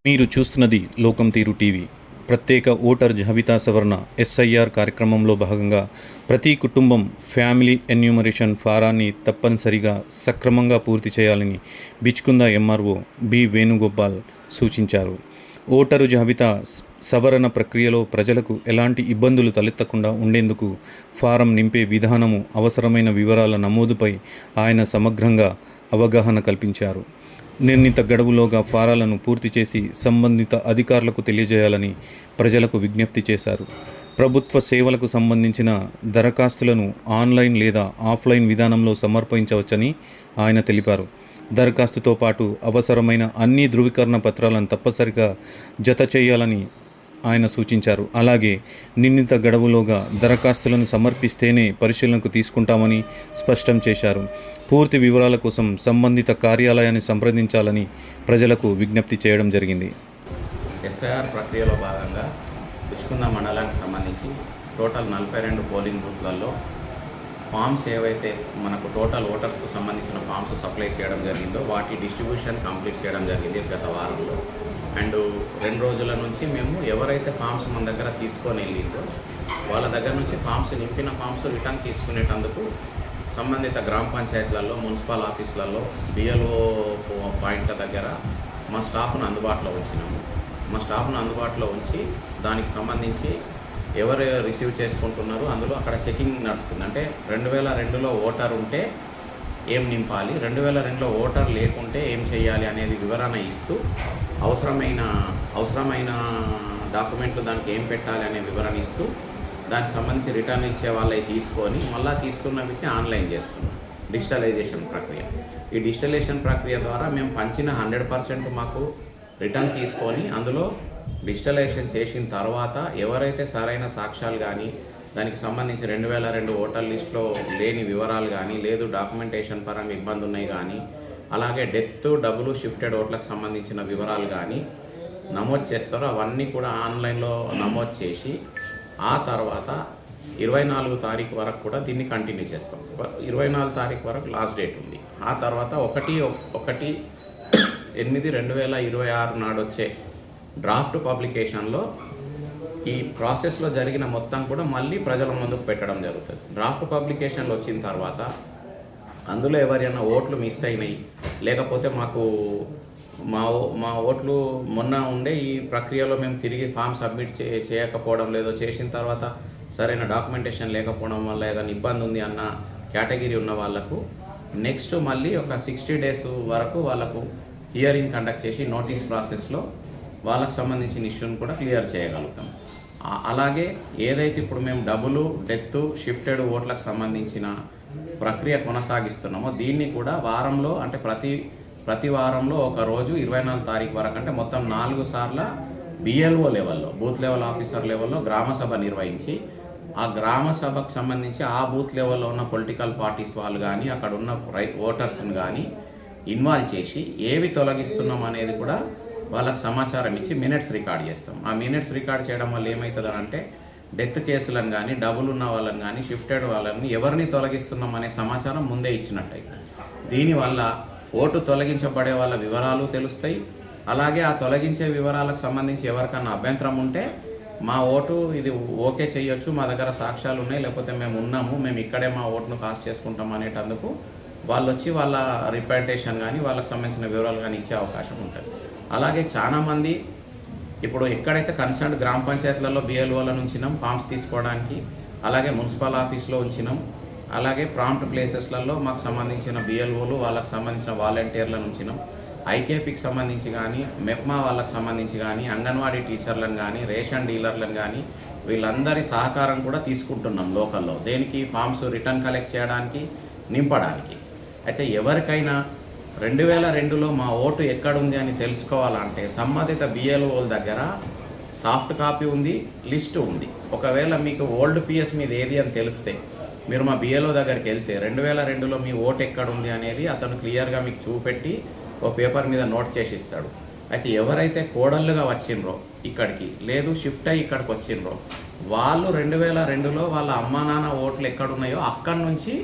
మీరు చూస్తున్నది లోకం తీరు టీవీ. ప్రత్యేక ఓటర్ జాబితా సవరణ ఎస్ఐఆర్ కార్యక్రమంలో భాగంగా ప్రతి కుటుంబం ఫ్యామిలీ ఎన్యూమరేషన్ ఫారాన్ని తప్పనిసరిగా సక్రమంగా పూర్తి చేయాలని బిచ్కుంద ఎంఆర్ఓ బి వేణుగోపాల్ సూచించారు. ఓటరు జాబితా సవరణ ప్రక్రియలో ప్రజలకు ఎలాంటి ఇబ్బందులు తలెత్తకుండా ఉండేందుకు ఫారం నింపే విధానము, అవసరమైన వివరాల నమోదుపై ఆయన సమగ్రంగా అవగాహన కల్పించారు. నిర్ణీత గడువులోగా ఫారాలను పూర్తి చేసి సంబంధిత అధికారులకు తెలియజేయాలని ప్రజలకు విజ్ఞప్తి చేశారు. ప్రభుత్వ సేవలకు సంబంధించిన దరఖాస్తులను ఆన్లైన్ లేదా ఆఫ్లైన్ విధానంలో సమర్పించవచ్చని ఆయన తెలిపారు. దరఖాస్తుతో పాటు అవసరమైన అన్ని ధృవీకరణ పత్రాలను తప్పనిసరిగా జత చేయాలని ఆయన సూచించారు. అలాగే నిర్ణీత గడువులోగా దరఖాస్తులను సమర్పిస్తేనే పరిశీలనకు తీసుకుంటామని స్పష్టం చేశారు. పూర్తి వివరాల కోసం సంబంధిత కార్యాలయాన్ని సంప్రదించాలని ప్రజలకు విజ్ఞప్తి చేయడం జరిగింది. ఎస్ఐఆర్ ప్రక్రియలో భాగంగా బిచ్కుంద మండలానికి సంబంధించి టోటల్ 42 పోలింగ్ బూత్లలో ఫామ్స్ ఏవైతే మనకు టోటల్ ఓటర్స్కు సంబంధించిన ఫామ్స్ సప్లై చేయడం జరిగిందో వాటి డిస్ట్రిబ్యూషన్ కంప్లీట్ చేయడం జరిగింది గత వారంలో. అండ్ 2 రోజుల నుంచి మేము ఎవరైతే ఫామ్స్ మన దగ్గర తీసుకొని వెళ్ళిందో వాళ్ళ దగ్గర నుంచి ఫామ్స్ నింపిన ఫామ్స్ రిటర్న్ తీసుకునేటందుకు సంబంధిత గ్రామ పంచాయతీలలో, మున్సిపల్ ఆఫీసులలో, బిఎల్ఓ పాయింట్ల దగ్గర మా స్టాఫ్ను అందుబాటులో ఉంచినాము. మా స్టాఫ్ను అందుబాటులో ఉంచి దానికి సంబంధించి ఎవరు రిసీవ్ చేసుకుంటున్నారు అందులో అక్కడ చెకింగ్ నడుస్తుంది. అంటే 2002లో ఓటర్ ఉంటే ఏం నింపాలి, 2002లో ఓటర్ లేకుంటే ఏం చేయాలి అనేది వివరణ ఇస్తూ అవసరమైన డాక్యుమెంట్లు దానికి ఏం పెట్టాలి అనే వివరణ ఇస్తూ దానికి సంబంధించి రిటర్న్ ఇచ్చే వాళ్ళవి తీసుకొని మళ్ళీ తీసుకున్న వీటిని ఆన్లైన్ చేస్తున్నాం. డిజిటలైజేషన్ ప్రక్రియ. ఈ డిజిటలైజేషన్ ప్రక్రియ ద్వారా మేము పంచిన 100% మాకు రిటర్న్ తీసుకొని అందులో డిజిటలైజేషన్ చేసిన తర్వాత ఎవరైతే సరైన సాక్ష్యాలు కానీ దానికి సంబంధించి 2002 ఓటర్ లిస్టులో లేని వివరాలు కానీ, లేదు డాక్యుమెంటేషన్ పరంగా ఇబ్బంది ఉన్నాయి కానీ, అలాగే డెత్, డబుల్ షిఫ్టెడ్ ఓట్లకు సంబంధించిన వివరాలు కానీ నమోదు చేస్తారో అవన్నీ కూడా ఆన్లైన్లో నమోదు చేసి ఆ తర్వాత 24 తారీఖు వరకు కూడా దీన్ని కంటిన్యూ చేస్తాం. 24 తారీఖు వరకు లాస్ట్ డేట్ ఉంది. ఆ తర్వాత 1/8/2026 నాడు వచ్చే డ్రాఫ్ట్ పబ్లికేషన్లో ఈ ప్రాసెస్లో జరిగిన మొత్తం కూడా మళ్ళీ ప్రజల ముందుకు పెట్టడం జరుగుతుంది. డ్రాఫ్ట్ పబ్లికేషన్లో వచ్చిన తర్వాత అందులో ఎవరైనా ఓట్లు మిస్ అయినాయి, లేకపోతే మా ఓట్లు మొన్న ఉండే ఈ ప్రక్రియలో మేము తిరిగి ఫామ్ సబ్మిట్ చేయకపోవడం లేదో, చేసిన తర్వాత సరైన డాక్యుమెంటేషన్ లేకపోవడం వల్ల ఏదైనా ఇబ్బంది ఉంది అన్న కేటగిరీ ఉన్న వాళ్ళకు నెక్స్ట్ మళ్ళీ ఒక 60 డేస్ వరకు వాళ్ళకు హియరింగ్ కండక్ట్ చేసి నోటీస్ ప్రాసెస్లో వాళ్ళకు సంబంధించిన ఇష్యూని కూడా క్లియర్ చేయగలుగుతాం. అలాగే ఏదైతే ఇప్పుడు మేము డబుల్, డెత్, షిఫ్టెడ్ ఓట్లకు సంబంధించిన ప్రక్రియ కొనసాగిస్తున్నామో దీన్ని కూడా వారంలో, అంటే ప్రతి వారంలో ఒక రోజు 24 తారీఖు వరకు, అంటే మొత్తం 4 సార్లు బిఎల్ఓ లెవెల్లో, బూత్ లెవెల్ ఆఫీసర్ లెవెల్లో గ్రామ సభ నిర్వహించి ఆ గ్రామ సభకు సంబంధించి ఆ బూత్ లెవెల్లో ఉన్న పొలిటికల్ పార్టీస్ వాళ్ళు కానీ అక్కడ ఉన్న ఓటర్స్ని కానీ ఇన్వాల్వ్ చేసి ఏవి తొలగిస్తున్నాం అనేది కూడా వాళ్ళకి సమాచారం ఇచ్చి మినిట్స్ రికార్డ్ చేస్తాం. ఆ మినిట్స్ రికార్డ్ చేయడం వల్ల ఏమవుతుందని అంటే డెత్ కేసులను కానీ, డబుల్ ఉన్న వాళ్ళని కానీ, షిఫ్టెడ్ వాళ్ళని ఎవరిని తొలగిస్తున్నాం అనే సమాచారం ముందే ఇచ్చినట్టయితే దీనివల్ల ఓటు తొలగించబడే వాళ్ళ వివరాలు తెలుస్తాయి. అలాగే ఆ తొలగించే వివరాలకు సంబంధించి ఎవరికన్నా అభ్యంతరం ఉంటే మా ఓటు ఇది ఓకే చేయొచ్చు, మా దగ్గర సాక్ష్యాలు ఉన్నాయి, లేకపోతే మేము ఉన్నాము, మేము ఇక్కడే మా ఓటును కాస్ట్ చేసుకుంటాం అనేటందుకు వాళ్ళు వచ్చి వాళ్ళ రిప్రజెంటేషన్ కానీ వాళ్ళకి సంబంధించిన వివరాలు కానీ ఇచ్చే అవకాశం ఉంటుంది. అలాగే చాలామంది ఇప్పుడు ఎక్కడైతే కన్సర్న్ గ్రామ పంచాయతీలలో బిఎల్ఓలను ఉంచినాం ఫామ్స్ తీసుకోవడానికి, అలాగే మున్సిపల్ ఆఫీస్లో ఉంచినాం, అలాగే ప్రాంప్ట్ ప్లేసెస్లలో మాకు సంబంధించిన బిఎల్ఓలు, వాళ్ళకి సంబంధించిన వాలంటీర్లను ఉంచినాం, ఐకేపీకి సంబంధించి కానీ, మెప్మా వాళ్ళకి సంబంధించి కానీ, అంగన్వాడీ టీచర్లను కానీ, రేషన్ డీలర్లను కానీ వీళ్ళందరి సహకారం కూడా తీసుకుంటున్నాం లోకల్లో. దేనికి? ఫామ్స్ రిటర్న్ కలెక్ట్ చేయడానికి, నింపడానికి. అయితే ఎవరికైనా 2002లో మా ఓటు ఎక్కడుంది అని తెలుసుకోవాలంటే సంబంధిత బిఎల్ఓల దగ్గర సాఫ్ట్ కాపీ ఉంది, లిస్టు ఉంది. ఒకవేళ మీకు ఓల్డ్ పిఎస్ మీద ఏది అని తెలిస్తే మీరు మా బిఎల్ఓ దగ్గరికి వెళ్తే 2002లో మీ ఓటు ఎక్కడుంది అనేది అతను క్లియర్గా మీకు చూపెట్టి ఓ పేపర్ మీద నోట్ చేసి ఇస్తాడు. అయితే ఎవరైతే కోడళ్ళుగా వచ్చిండ్రో ఇక్కడికి, లేదు షిఫ్ట్ అయ్యి ఇక్కడికి వచ్చిండ్రో వాళ్ళు 2002లో వాళ్ళ అమ్మా నాన్న ఓట్లు ఎక్కడున్నాయో అక్కడి నుంచి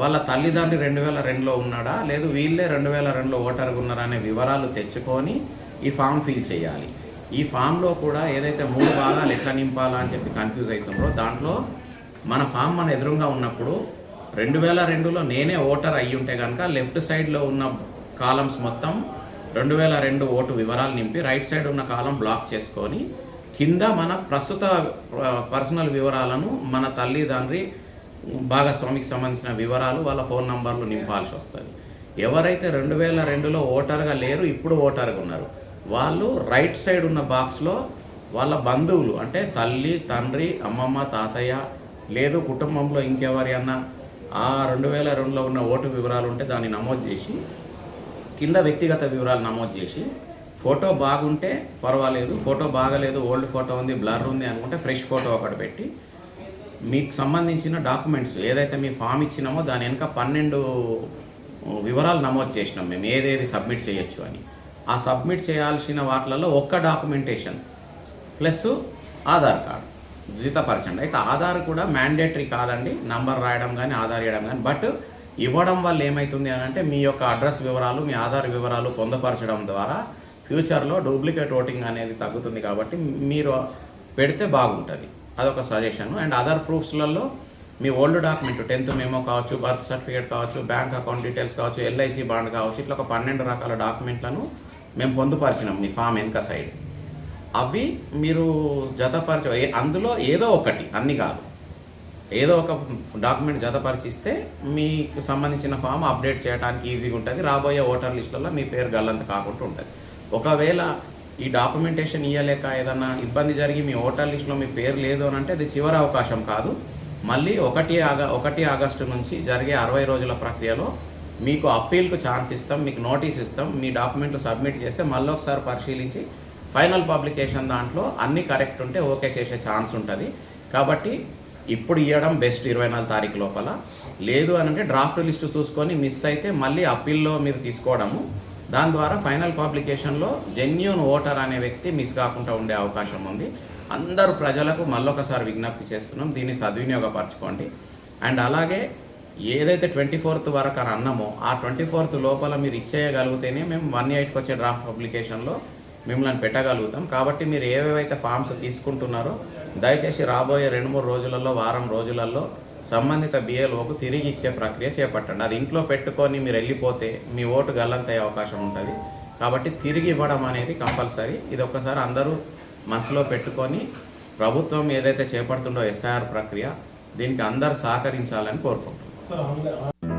వాళ్ళ తల్లిదండ్రి 2002లో ఉన్నాడా, లేదు వీళ్ళే 2002లో ఓటర్గా ఉన్నారా అనే వివరాలు తెచ్చుకొని ఈ ఫామ్ ఫిల్ చేయాలి. ఈ ఫామ్లో కూడా ఏదైతే 3 భాగాలు ఎట్లా నింపాలా అని చెప్పి కన్ఫ్యూజ్ అవుతుందో దాంట్లో మన ఫామ్ మన ఎదురుగా ఉన్నప్పుడు 2002లో నేనే ఓటర్ అయ్యి ఉంటే కనుక లెఫ్ట్ సైడ్లో ఉన్న కాలమ్స్ మొత్తం 2002 ఓటు వివరాలు నింపి రైట్ సైడ్ ఉన్న కాలం బ్లాక్ చేసుకొని కింద మన ప్రస్తుత పర్సనల్ వివరాలను మన తల్లిదండ్రి భాగస్వామికి సంబంధించిన వివరాలు వాళ్ళ ఫోన్ నంబర్లు నింపాల్సి వస్తుంది. ఎవరైతే 2002లో ఓటర్గా లేరు ఇప్పుడు ఓటర్గా ఉన్నారు వాళ్ళు రైట్ సైడ్ ఉన్న బాక్స్లో వాళ్ళ బంధువులు అంటే తల్లి తండ్రి అమ్మమ్మ తాతయ్య లేదు కుటుంబంలో ఇంకెవరి అన్నా ఆ 2002లో ఉన్న ఓటు వివరాలు ఉంటే దాన్ని నమోదు చేసి కింద వ్యక్తిగత వివరాలు నమోదు చేసి ఫోటో బాగుంటే పర్వాలేదు, ఫోటో బాగలేదు ఓల్డ్ ఫోటో ఉంది బ్లర్ ఉంది అనుకుంటే ఫ్రెష్ ఫోటో ఒకటి పెట్టి మీకు సంబంధించిన డాక్యుమెంట్స్ ఏదైతే మీ ఫామ్ ఇచ్చినామో దాని వెనుక 12 వివరాలు నమోదు చేసినాం మేము ఏదేది సబ్మిట్ చేయొచ్చు అని. ఆ సబ్మిట్ చేయాల్సిన వాటిలలో ఒక్క డాక్యుమెంటేషన్ ప్లస్ ఆధార్ కార్డు జీతపరచండి. అయితే ఆధార్ కూడా మ్యాండేటరీ కాదండి, నంబర్ రాయడం కానీ ఆధార్ ఇవ్వడం కానీ. బట్ ఇవ్వడం వల్ల ఏమవుతుంది అని అంటే మీ యొక్క అడ్రస్ వివరాలు మీ ఆధార్ వివరాలు పొందుపరచడం ద్వారా ఫ్యూచర్లో డూప్లికేట్ ఓటింగ్ అనేది తగ్గుతుంది. కాబట్టి మీరు పెడితే బాగుంటుంది, అదొక సజెషన్. అండ్ అదర్ ప్రూఫ్స్లలో మీ ఓల్డ్ డాక్యుమెంట్ 10th మెమో కావచ్చు, బర్త్ సర్టిఫికేట్ కావచ్చు, బ్యాంక్ అకౌంట్ డీటెయిల్స్ కావచ్చు, LIC బాండ్ కావచ్చు, ఇట్లా ఒక 12 రకాల డాక్యుమెంట్లను మేము పొందుపరిచినాం మీ ఫామ్ వెనుక సైడ్. అవి మీరు జతపరిచి అందులో ఏదో ఒకటి అన్ని కాదు ఏదో ఒక డాక్యుమెంట్ జతపరిచిస్తే మీకు సంబంధించిన ఫామ్ అప్డేట్ చేయడానికి ఈజీగా ఉంటుంది. రాబోయే ఓటర్ లిస్టులలో మీ పేరు గల్లంత కాకుండా ఉంటుంది. ఒకవేళ ఈ డాక్యుమెంటేషన్ ఇవ్వలేక ఏదన్నా ఇబ్బంది జరిగి మీ ఓటర్ లిస్టులో మీ పేరు లేదు అని అంటే అది చివరి అవకాశం కాదు. మళ్ళీ 1 ఆగస్టు నుంచి జరిగే 60 రోజుల ప్రక్రియలో మీకు అప్పీల్కు ఛాన్స్ ఇస్తాం, మీకు నోటీస్ ఇస్తాం. మీ డాక్యుమెంట్లు సబ్మిట్ చేస్తే మళ్ళీ ఒకసారి పరిశీలించి ఫైనల్ పబ్లికేషన్ దాంట్లో అన్నీ కరెక్ట్ ఉంటే ఓకే చేసే ఛాన్స్ ఉంటుంది. కాబట్టి ఇప్పుడు ఇవ్వడం బెస్ట్ 24 తారీఖు లోపల. లేదు అని అంటే డ్రాఫ్ట్ లిస్టు చూసుకొని మిస్ అయితే మళ్ళీ అప్పీల్లో మీరు తీసుకోవడము, దాని ద్వారా ఫైనల్ పబ్లికేషన్లో జెన్యూన్ ఓటర్ అనే వ్యక్తి మిస్ కాకుండా ఉండే అవకాశం ఉంది. అందరు ప్రజలకు మళ్ళొకసారి విజ్ఞప్తి చేస్తున్నాం, దీన్ని సద్వినియోగపరచుకోండి. అండ్ అలాగే ఏదైతే 24th వరకు అని అన్నామో ఆ 24th లోపల మీరు ఇచ్చేయగలిగితేనే మేము 18కి వచ్చే డ్రాఫ్ట్ పబ్లికేషన్లో మిమ్మల్ని పెట్టగలుగుతాం. కాబట్టి మీరు ఏవేవైతే ఫామ్స్ తీసుకుంటున్నారో దయచేసి రాబోయే 2-3 రోజులలో వారం రోజులలో సంబంధిత BLOకు తిరిగి ఇచ్చే ప్రక్రియ చేపట్టండి. అది ఇంట్లో పెట్టుకొని మీరు వెళ్ళిపోతే మీ ఓటు గల్లంతయ్యే అవకాశం ఉంటుంది. కాబట్టి తిరిగి ఇవ్వడం అనేది కంపల్సరీ. ఇది ఒక్కసారి అందరూ మనసులో పెట్టుకొని ప్రభుత్వం ఏదైతే చేపడుతుందో SIR ప్రక్రియ దీనికి అందరూ సహకరించాలని కోరుకుంటున్నాం.